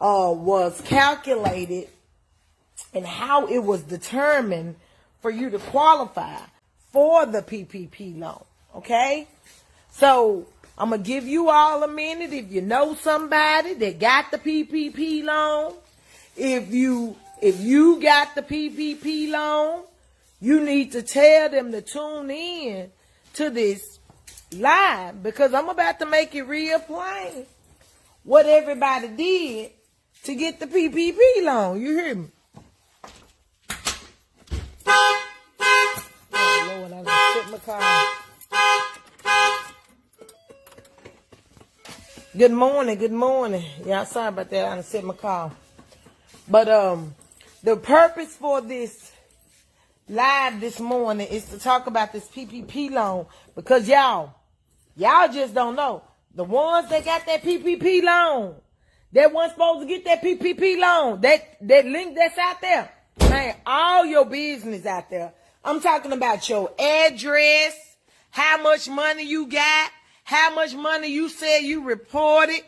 was calculated and how it was determined for you to qualify for the PPP loan. Okay? So I'm going to give you all a minute. If you know somebody that got the PPP loan, if you got the PPP loan, you need to tell them to tune in to this live, because I'm about to make it real plain what everybody did to get the PPP loan. You hear me? Oh, Lord, I done set my car. Good morning, good morning. Yeah, sorry about that. I done set my car. But the purpose for this live this morning is to talk about this PPP loan, because y'all just don't know. The ones that got that PPP loan, that weren't supposed to get that PPP loan, that link that's out there, man, all your business out there. I'm talking about your address, how much money you got, how much money you said you reported,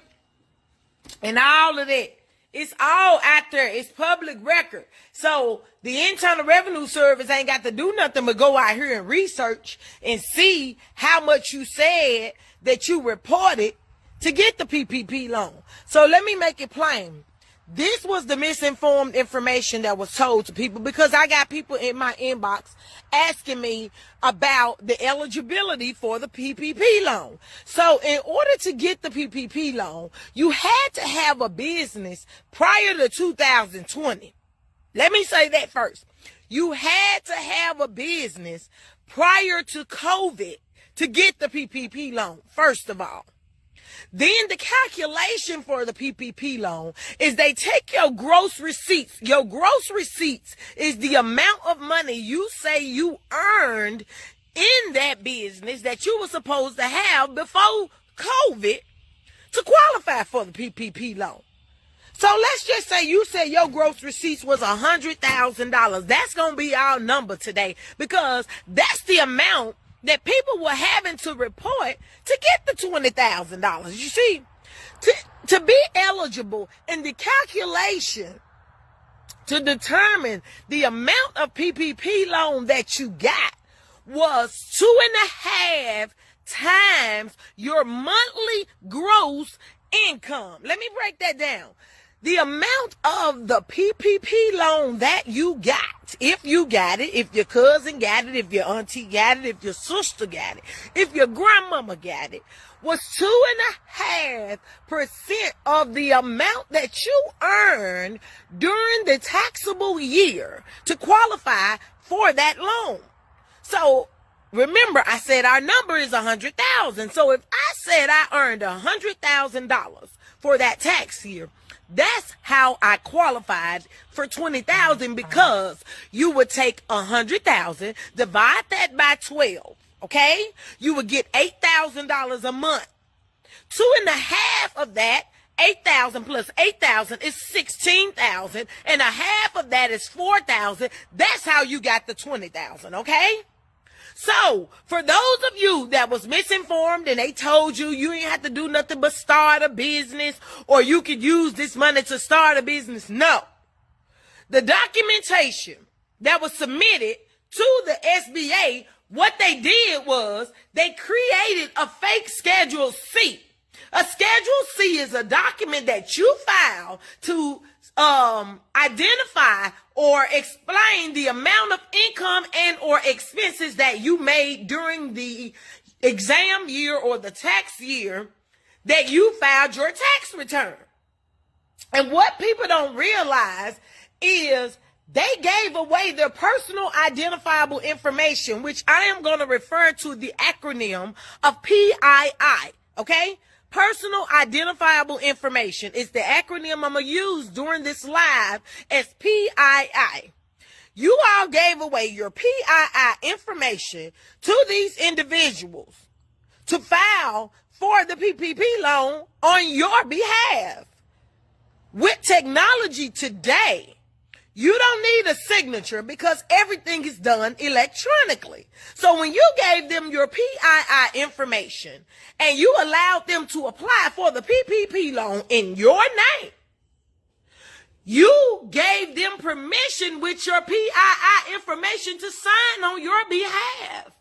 and all of that. It's all out there. It's public record. So the Internal Revenue Service ain't got to do nothing but go out here and research and see how much you said that you reported to get the PPP loan. So let me make it plain. This was the misinformed information that was told to people, because I got people in my inbox asking me about the eligibility for the PPP loan. So in order to get the PPP loan, you had to have a business prior to 2020. Let me say that first. You had to have a business prior to COVID to get the PPP loan, first of all. Then the calculation for the PPP loan is they take your gross receipts. Your gross receipts is the amount of money you say you earned in that business that you were supposed to have before COVID to qualify for the PPP loan. So let's just say you said your gross receipts was $100,000. That's going to be our number today, because that's the amount that people were having to report to get the $20,000. You see, to be eligible in the calculation to determine the amount of PPP loan that you got was 2.5 times your monthly gross income. Let me break that down. The amount of the PPP loan that you got, if you got it, if your cousin got it, if your auntie got it, if your sister got it, if your grandmama got it, was 2.5% of the amount that you earned during the taxable year to qualify for that loan. So remember, I said our number is 100,000. So if I said I earned $100,000 for that tax year, that's how I qualified for 20,000, because you would take 100,000, divide that by 12, okay? You would get $8,000 a month. 2.5 of that, 8,000 plus 8,000 is 16,000, and a half of that is 4,000. That's how you got the 20,000, okay? So, for those of you that was misinformed and they told you you ain't have to do nothing but start a business, or you could use this money to start a business, no. The documentation that was submitted to the SBA, what they did was they created a fake Schedule C. A Schedule C is a document that you file to identify or explain the amount of income and or expenses that you made during the exam year or the tax year that you filed your tax return. And what people don't realize is they gave away their personal identifiable information, which I am going to refer to the acronym of PII, okay? Personal identifiable information is the acronym I'm going to use during this live as PII. You all gave away your PII information to these individuals to file for the PPP loan on your behalf. With technology today, you don't need a signature because everything is done electronically. So when you gave them your PII information and you allowed them to apply for the PPP loan in your name, You gave them permission with your PII information to sign on your behalf.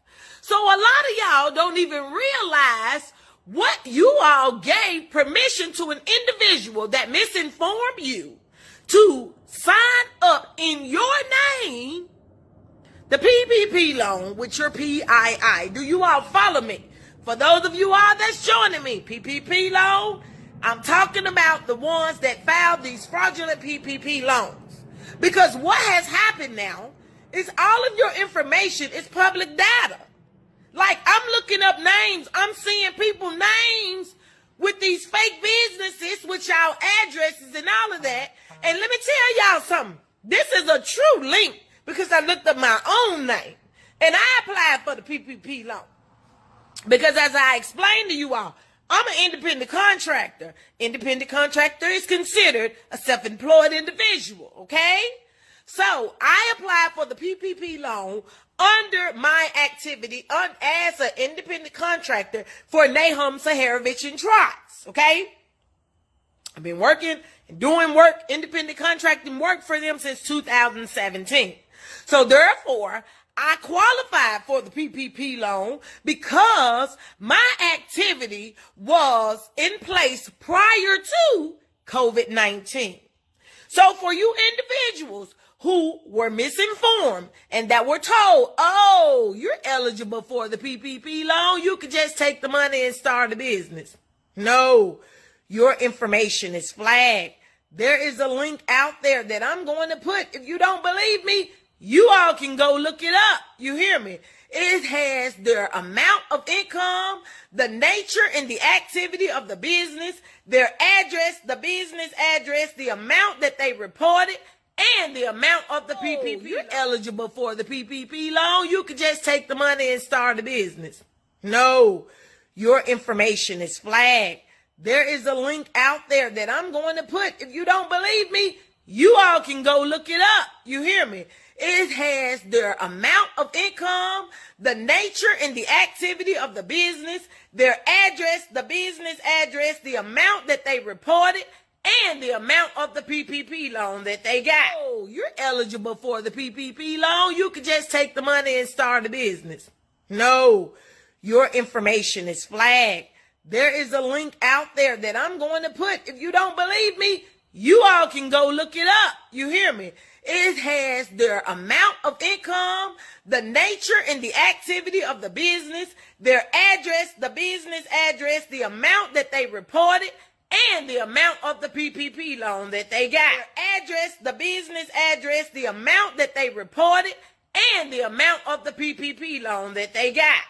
So a lot of y'all don't even realize what you all gave permission to an individual that misinformed you to sign up in your name the PPP loan with your PII. Do you all follow me? For those of you all that's joining me, PPP loan, I'm talking about the ones that filed these fraudulent PPP loans. Because what has happened now is all of your information is public data. Like, I'm looking up names. I'm seeing people's names with these fake businesses with y'all addresses and all of that. And let me tell y'all something. This is a true link because I looked up my own name. And I applied for the PPP loan. Because as I explained to you all, I'm an independent contractor. Independent contractor is considered a self-employed individual, okay? So I applied for the PPP loan under my activity as an independent contractor for Nahum Saharovich and Trotz, okay? I've been working and doing work, independent contracting work for them since 2017. So therefore, I qualified for the PPP loan because my activity was in place prior to COVID-19. So for you individuals who were misinformed and that were told, oh, you're eligible for the PPP loan, you could just take the money and start a business. No, your information is flagged. There is a link out there that I'm going to put. If you don't believe me, you all can go look it up. You hear me? It has their amount of income, the nature and the activity of the business, their address, the business address, the amount that they reported, and the amount of the PPP. You're eligible for the PPP loan. You could just take the money and start a business. No, your information is flagged. There is a link out there that I'm going to put. If you don't believe me, you all can go look it up. You hear me? It has their amount of income, the nature and the activity of the business, their address, the business address, the amount that they reported, and the amount of the PPP loan that they got. Oh, you're eligible for the PPP loan. You could just take the money and start a business. No, your information is flagged. There is a link out there that I'm going to put. If you don't believe me, you all can go look it up. You hear me? It has their amount of income, the nature and the activity of the business, their address, the business address, the amount that they reported, and the amount of the PPP loan that they got. Their address, the business address, the amount that they reported, and the amount of the PPP loan that they got.